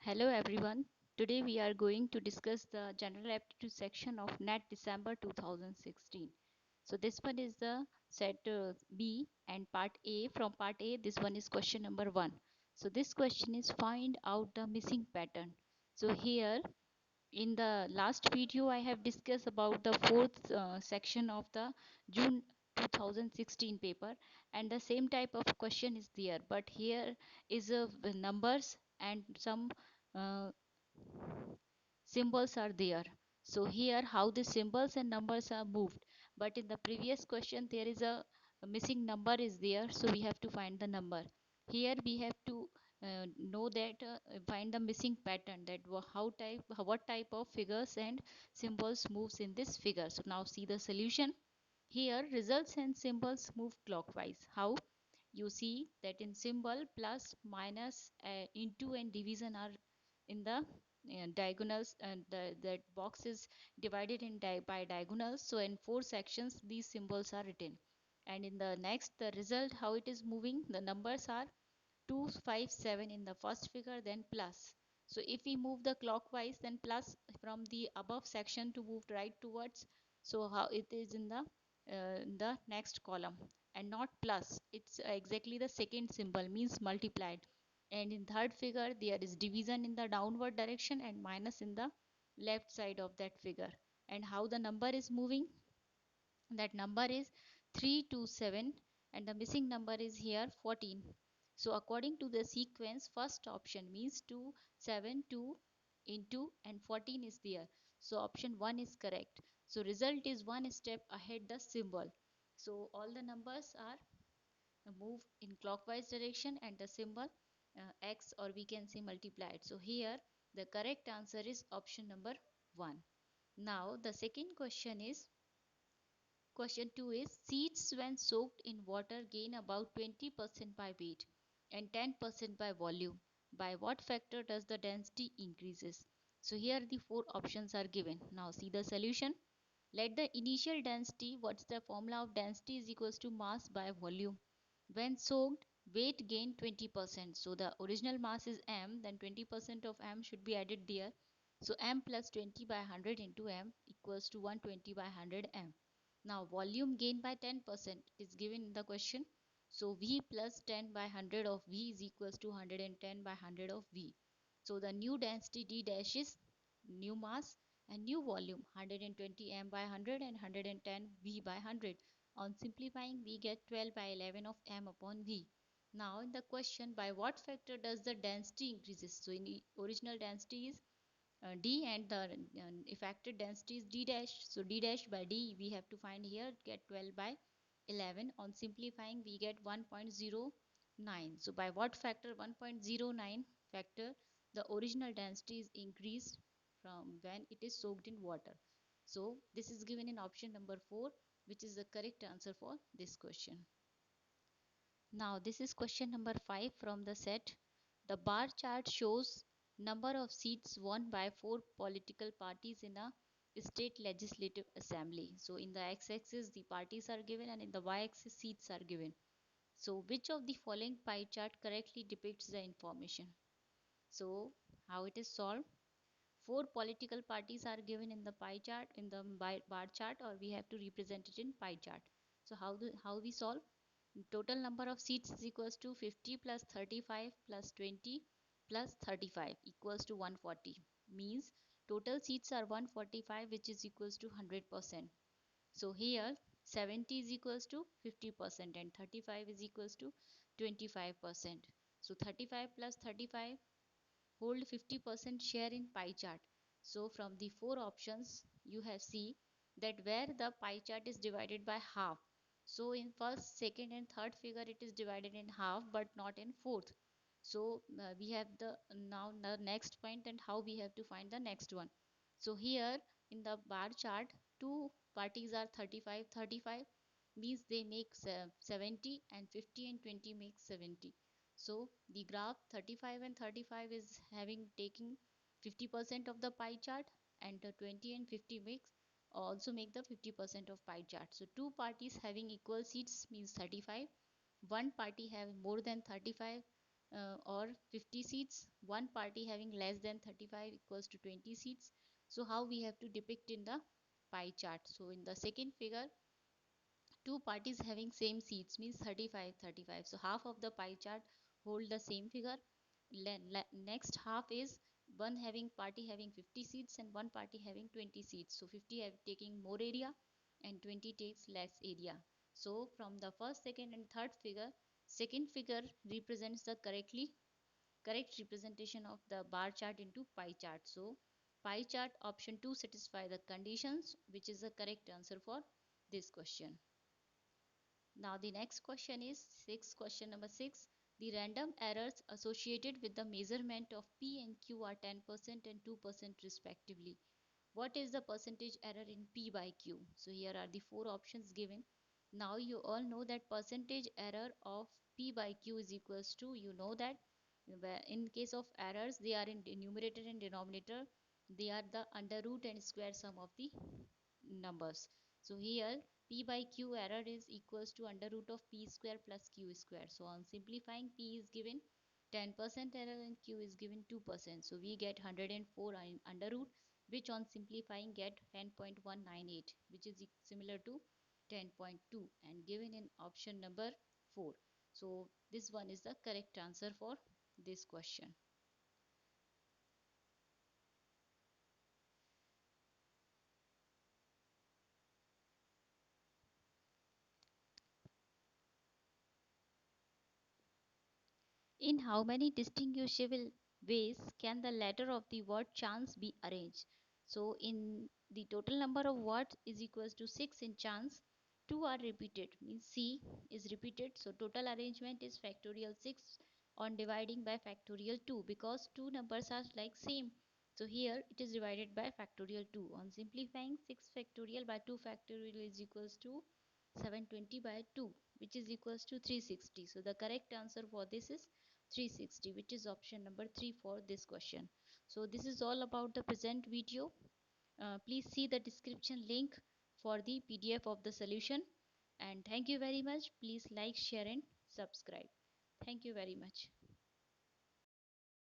Hello everyone. Today we are going to discuss the general aptitude section of NET December 2016. So this one is the set B and part A. From part A, this one is question number 1. So this question is find out the missing pattern. So here in the last video I have discussed about the fourth section of the June 2016 paper, and the same type of question is there, but here is numbers and some uh, symbols are there. So here how the symbols and numbers are moved, but in the previous question there is a missing number is there, so we have to find the number. Here we have to know that find the missing pattern, that what type of figures and symbols moves in this figure. So now see the solution. Here results and symbols move clockwise. How? You see that in symbol plus, minus, into and division are in the diagonals, and that box is divided in by diagonals. So in four sections these symbols are written, and in the next the result how it is moving, the numbers are 2 5 7 in the first figure, then plus. So if we move the clockwise, then plus from the above section to move right towards. So how it is in the next column, and not plus, it's exactly the second symbol, means multiplied. And in third figure there is division in the downward direction and minus in the left side of that figure. And how the number is moving, that number is 327, and the missing number is here 14. So according to the sequence, first option means 2 7 2 into and 14 is there, so option 1 is correct. So result is one step ahead the symbol. So all the numbers are move in clockwise direction, and the symbol x, or we can say multiplied. So here the correct answer is option number 1. Now the second question is, question 2 is, seeds when soaked in water gain about 20% by weight and 10% by volume. By what factor does the density increases? So here the four options are given. Now see the solution. Let the initial density, what's the formula of density, is equals to mass by volume. When soaked, weight gain 20%. So the original mass is m, then 20% of m should be added there. So m plus 20 by 100 into m equals to 120 by 100 m. Now volume gain by 10% is given in the question. So v plus 10 by 100 of v is equals to 110 by 100 of v. So the new density d dash is new mass and new volume 120 m by 100 and 110 v by 100. On simplifying we get 12 by 11 of m upon v. Now in the question, by what factor does the density increases? So in the original density is d, and the effective density is d dash. So d dash by d we have to find here, get 12 by 11. On simplifying we get 1.09. So by what factor? 1.09 factor the original density is increased from when it is soaked in water. So this is given in option number 4, which is the correct answer for this question. Now this is question number 5 from the set. The bar chart shows number of seats won by four political parties in a state legislative assembly. So in the x-axis the parties are given, and in the y-axis seats are given. So which of the following pie chart correctly depicts the information? So how it is solved? Four political parties are given in the pie chart, in the bar chart, or we have to represent it in pie chart. So how we solve? Total number of seats is equals to 50 plus 35 plus 20 plus 35 equals to 140. Means total seats are 145, which is equals to 100%. So here 70 is equals to 50% and 35 is equals to 25%. So 35 plus 35 hold 50% share in pie chart. So from the four options you have see that where the pie chart is divided by half. So in first, second and third figure it is divided in half, but not in fourth. So we have the now the next point, and how we have to find the next one. So here in the bar chart two parties are 35 35, means they make 70, and 50 and 20 makes 70. So the graph 35 and 35 is having taking 50% of the pie chart, and 20 and 50 makes also make the 50% of pie chart. So two parties having equal seats means 35. One party have more than 35 or 50 seats, one party having less than 35 equals to 20 seats. So how we have to depict in the pie chart? So in the second figure, two parties having same seats means 35 35, so half of the pie chart hold the same figure. Next half is one having party having 50 seats and one party having 20 seats, so 50 have taking more area and 20 takes less area. So from the first, second and third figure, second figure represents the correct representation of the bar chart into pie chart. So pie chart option 2 satisfy the conditions, which is the correct answer for this question. Now the next question is question number 6. The random errors associated with the measurement of P and Q are 10% and 2% respectively. What is the percentage error in P by Q? So here are the four options given. Now you all know that percentage error of P by Q is equals to, you know that in case of errors they are in numerator and denominator, they are the under root and square sum of the numbers. So here P by Q error is equals to under root of P square plus Q square. So on simplifying, P is given 10% error and Q is given 2%. So we get 104 in under root, which on simplifying get 10.198, which is similar to 10.2 and given in option number 4. So this one is the correct answer for this question. In how many distinguishable ways can the letter of the word chance be arranged? So in the total number of words is equals to 6 in chance. 2 are repeated, means C is repeated. So total arrangement is factorial 6 on dividing by factorial 2, because two numbers are like same. So here it is divided by factorial 2. On simplifying, 6 factorial by 2 factorial is equals to 720 by 2, which is equals to 360. So the correct answer for this is 360, which is option number 3 for this question. So this is all about the present video. Please see the description link for the PDF of the solution. And thank you very much. Please like, share and subscribe. Thank you very much.